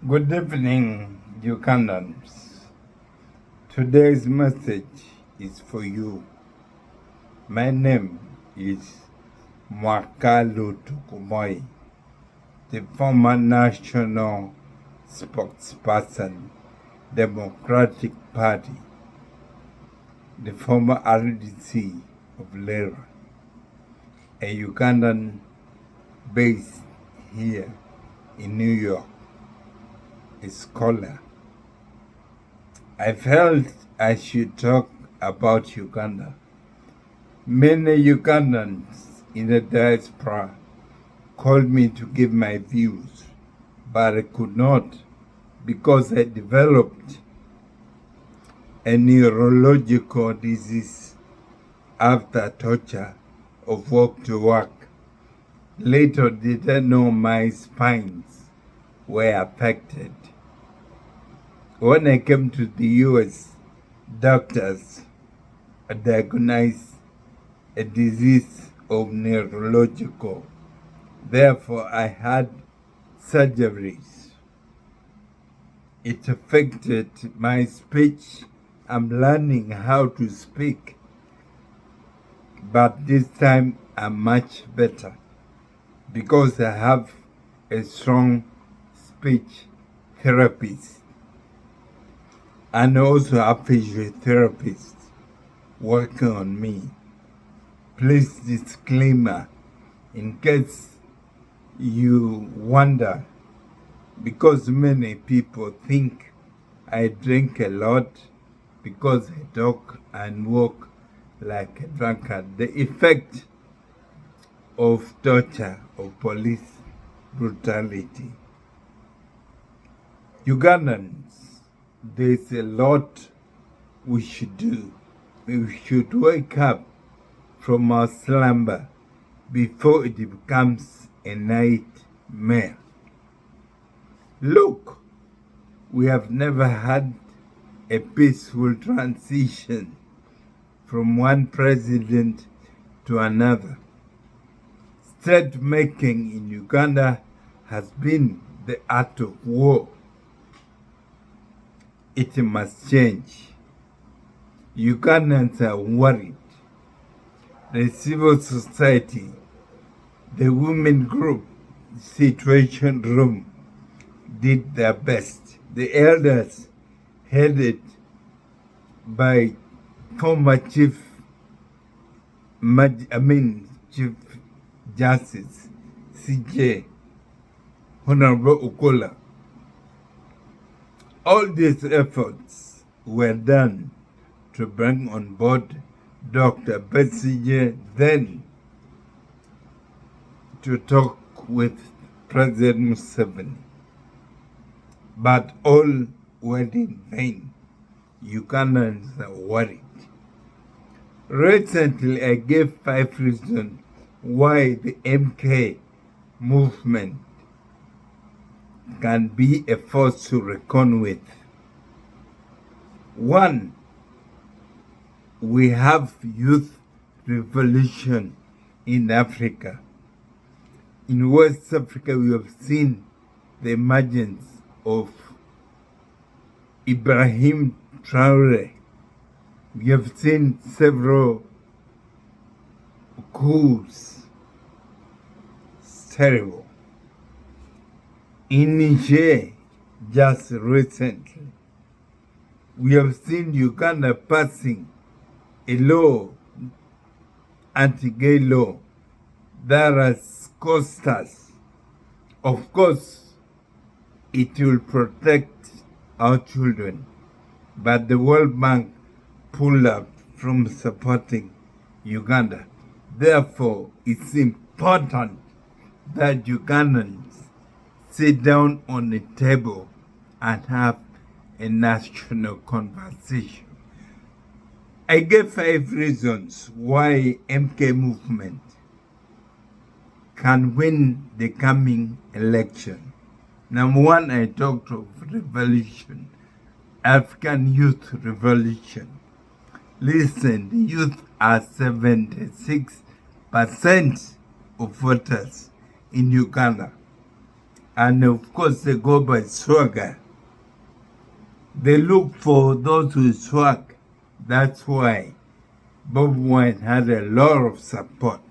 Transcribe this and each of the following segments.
Good evening, Ugandans. Today's message is for you. My name is Mwakalu Tukumoi, the former national spokesperson, Democratic Party, the former RDC of Lera, a Ugandan based here in New York. A scholar. I felt I should talk about Uganda. Many Ugandans in the diaspora called me to give my views, but I could not because I developed a neurological disease after torture of walk to work. Later did I know my spines were affected. When I came to the US, doctors diagnosed a disease of neurological. Therefore, I had surgeries. It affected my speech. I'm learning how to speak, but this time I'm much better because I have a strong speech therapist and also a physiotherapist working on me. Please disclaimer, in case you wonder, because many people think I drink a lot because I talk and walk like a drunkard. The effect of torture, of police brutality. Ugandans, there's a lot we should do. We should wake up from our slumber before it becomes a nightmare. Look, we have never had a peaceful transition from one president to another. State making in Uganda has been the art of war. It must change. Ugandans are worried. The civil society, the women group, Situation Room, did their best. The elders, headed by former Chief Justice CJ Honorable Ukola. All these efforts were done to bring on board Dr. Besigye, then to talk with President Museveni. But all went in vain. Ugandans are worried. Recently, I gave 5 reasons why the MK movement can be a force to reckon with. 1, we have youth revolution in Africa. In West Africa, we have seen the emergence of Ibrahim Traore. We have seen several coups. It's terrible. In Niger, just recently, we have seen Uganda passing a law, anti-gay law, that has cost us. Of course, it will protect our children, but the World Bank pulled out from supporting Uganda. Therefore, it's important that Ugandans sit down on the table and have a national conversation. I gave 5 reasons why MK movement can win the coming election. Number 1, I talked of revolution, African youth revolution. Listen, the youth are 76% of voters in Uganda. And of course, they go by swagger. They look for those with swag. That's why Bob Wine had a lot of support.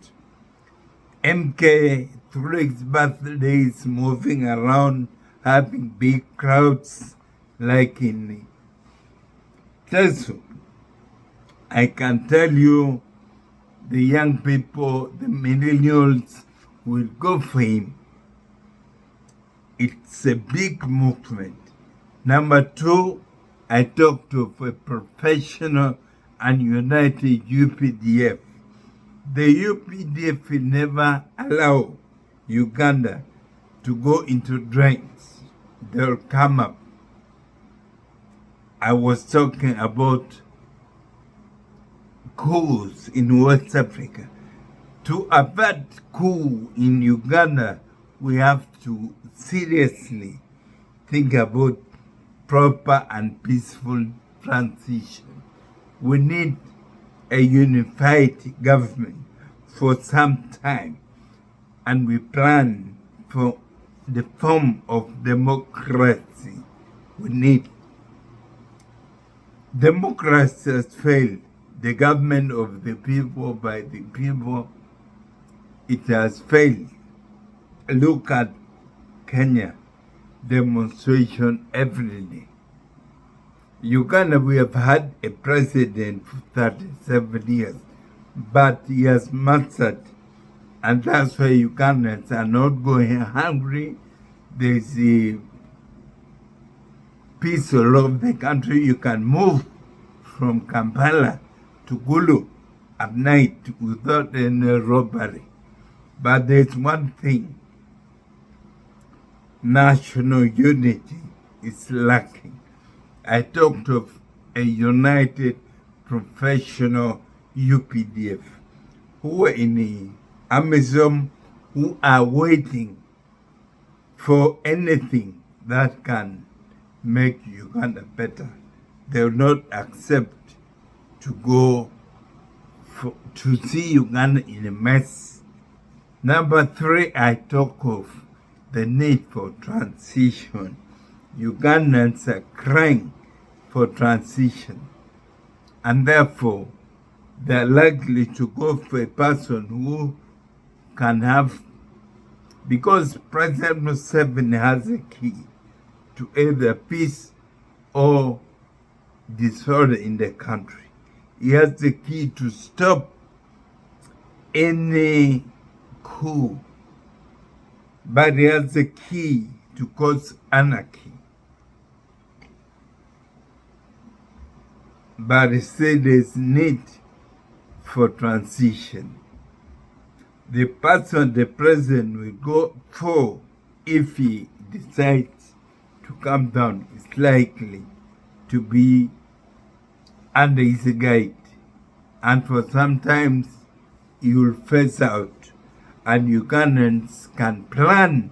MK, through his birthdays, moving around, having big crowds like in Tesu. I can tell you, the young people, the millennials will go for him. It's a big movement. Number two, I talked of a professional and united UPDF. The UPDF will never allow Uganda to go into drains. They'll come up. I was talking about coups in West Africa. To avert coup in Uganda, we have to seriously think about proper and peaceful transition. We need a unified government for some time, and we plan for the form of democracy we need. Democracy has failed. The government of the people, by the people, it has failed. Look at Kenya, demonstration every day. Uganda, we have had a president for 37 years, but he has mastered, and that's why Ugandans are not going hungry. There's a peace all over the country. You can move from Kampala to Gulu at night without any robbery. But there's one thing, national unity is lacking. I talked of a united professional UPDF who are in the Amazon, who are waiting for anything that can make Uganda better. They will not accept to go to see Uganda in a mess. Number three, I talk of the need for transition. Ugandans are crying for transition, and therefore they're likely to go for a person who can have, because President Museveni has a key to either peace or disorder in the country. He has the key to stop any coup, but he has the key to cause anarchy. But he said there's need for transition. The person the president will go for, if he decides to come down, is likely to be under his guide. And for sometimes he will phase out, and Ugandans can plan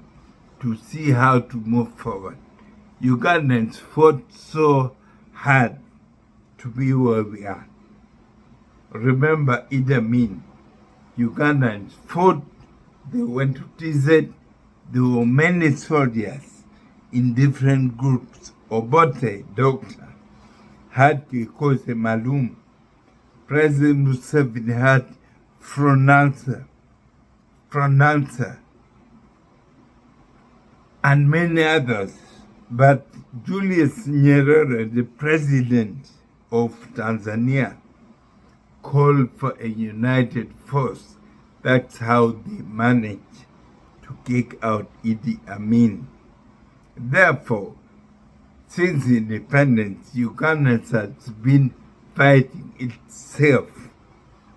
to see how to move forward. Ugandans fought so hard to be where we are. Remember Idi Amin. Ugandans fought, they went to TZ, there were many soldiers in different groups. Obote, doctor, had Kikoze Malum. President Museveni had pronouncer, and many others. But Julius Nyerere, the president of Tanzania, called for a united force. That's how they managed to kick out Idi Amin. Therefore, since independence, Uganda has been fighting itself.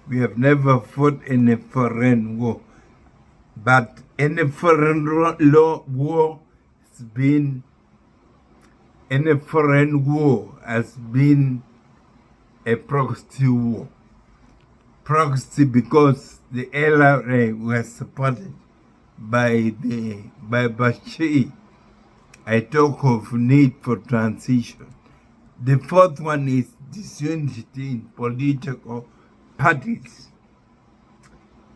We have never fought any foreign war, but any foreign war has been a proxy war. Proxy because the LRA were supported by Bashir. I talk of need for transition. The fourth one is disunity in political parties.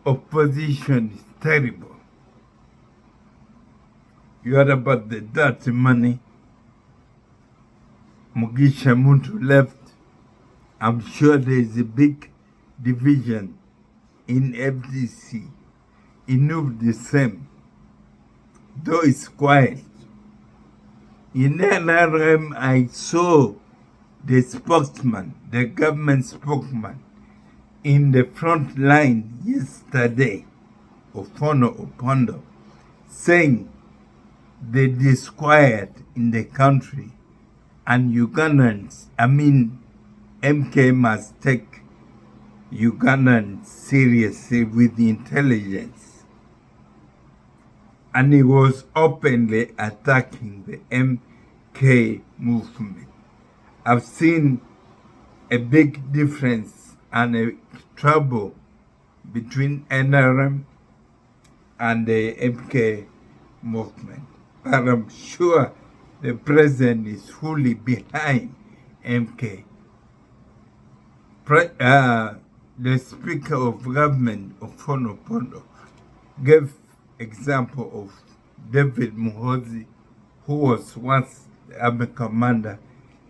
Opposition is terrible. You heard about the dirty money. Mugisha Muntu left. I'm sure there is a big division in FDC. Enough the same, though it's quiet. In NRM, I saw the spokesman, the government spokesman, in the front line yesterday, Ofono Opondo, saying the disquiet in the country and Ugandans, MK must take Ugandans seriously with intelligence. And he was openly attacking the MK movement. I've seen a big difference and a trouble between NRM and the MK movement. But I'm sure the president is fully behind MK. The Speaker of Government of Fonopondo gave example of David Muhoozi, who was once the army commander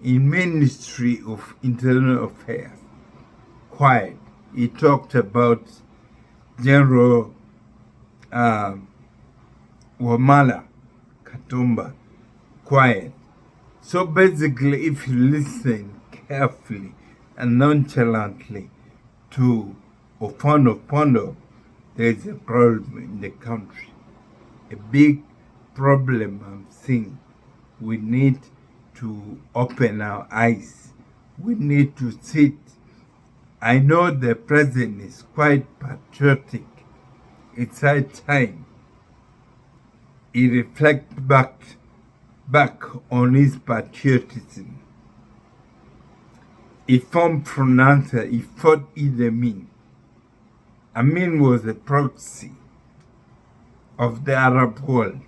in Ministry of Internal Affairs. Quiet. He talked about General Wamala Katumba. Quiet. So basically, if you listen carefully and nonchalantly to Opondo, there's a problem in the country. A big problem I'm seeing. We need to open our eyes. We need to sit. I know the president is quite patriotic. It's high time he reflects back on his patriotism. He formed Pronouncer, he fought Idi Amin. Amin was a proxy of the Arab world.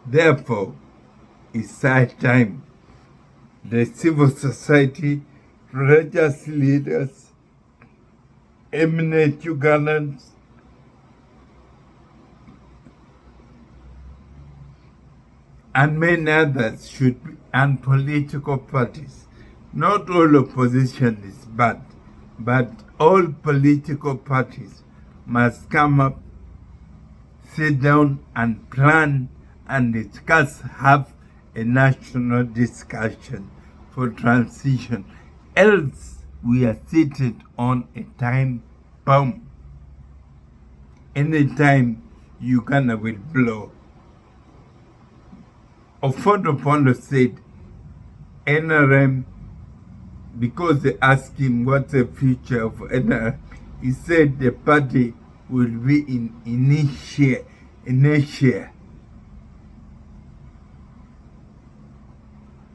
Therefore, it's high time the civil society, religious leaders, eminent Ugandans, and many others should be, and political parties. Not all opposition is bad, but all political parties must come up, sit down and plan and discuss, have a national discussion for transition. Else we are seated on a time bomb. Anytime Uganda will blow. Opondo said NRM, because they asked him what's the future of NRM, he said the party will be in inertia.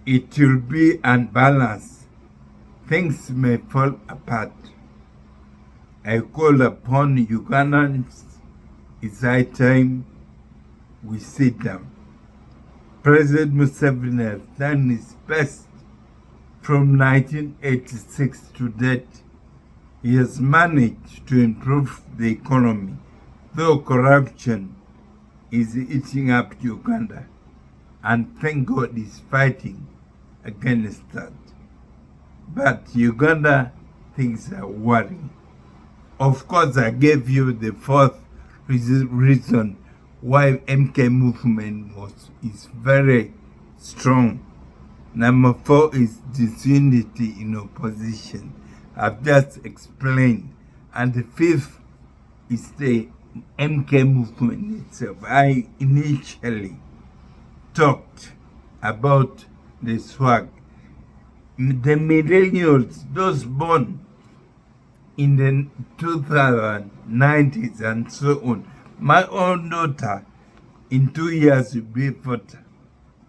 It will be unbalanced. Things may fall apart. I call upon Ugandans, it's high time we sit down. President Museveni has done his best from 1986 to date. He has managed to improve the economy, though corruption is eating up Uganda. And thank God he's fighting against that. But Uganda things are worrying. Of course, I gave you the fourth reason why MK movement is very strong. Number 4 is disunity in opposition. I've just explained. And the 5th is the MK movement itself. I initially talked about the swag. The millennials, those born in the 2090s and so on. My own daughter in 2 years will be voter.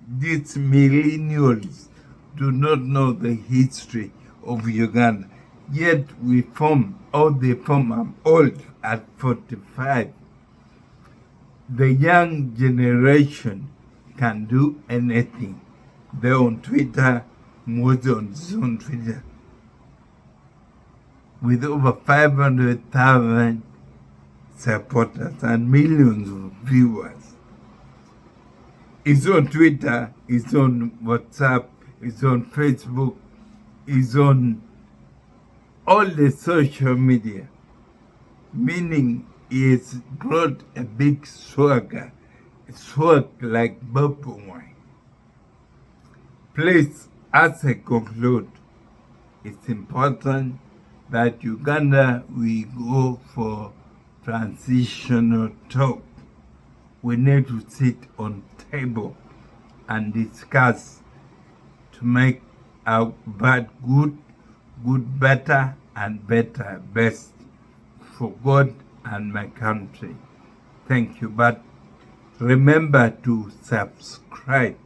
These millennials do not know the history of Uganda. Yet we form, I'm old at 45. The young generation can do anything. They're on Twitter, Muhoozi on Twitter, with over 500,000 supporters and millions of viewers. It's on Twitter, it's on WhatsApp, it's on Facebook, it's on all the social media. Meaning it's brought a big swag like bubble wine. Please, as I conclude, it's important that Uganda we go for transitional talk. We need to sit on table and discuss to make our bad good, good better, and better best for God and my country. Thank you. But remember to subscribe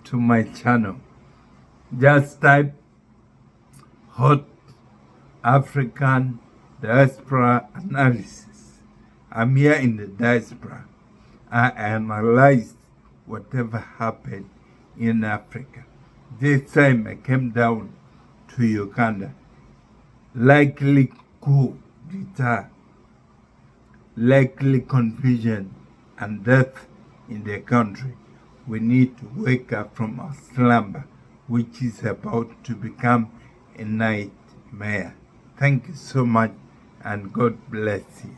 to my channel. Just type Hot African Diaspora Analysis. I'm here in the diaspora. I analyzed whatever happened in Africa. This time I came down to Uganda. Likely coup d'etat, likely confusion and death in the country. We need to wake up from our slumber, which is about to become a nightmare. Thank you so much, and God bless you.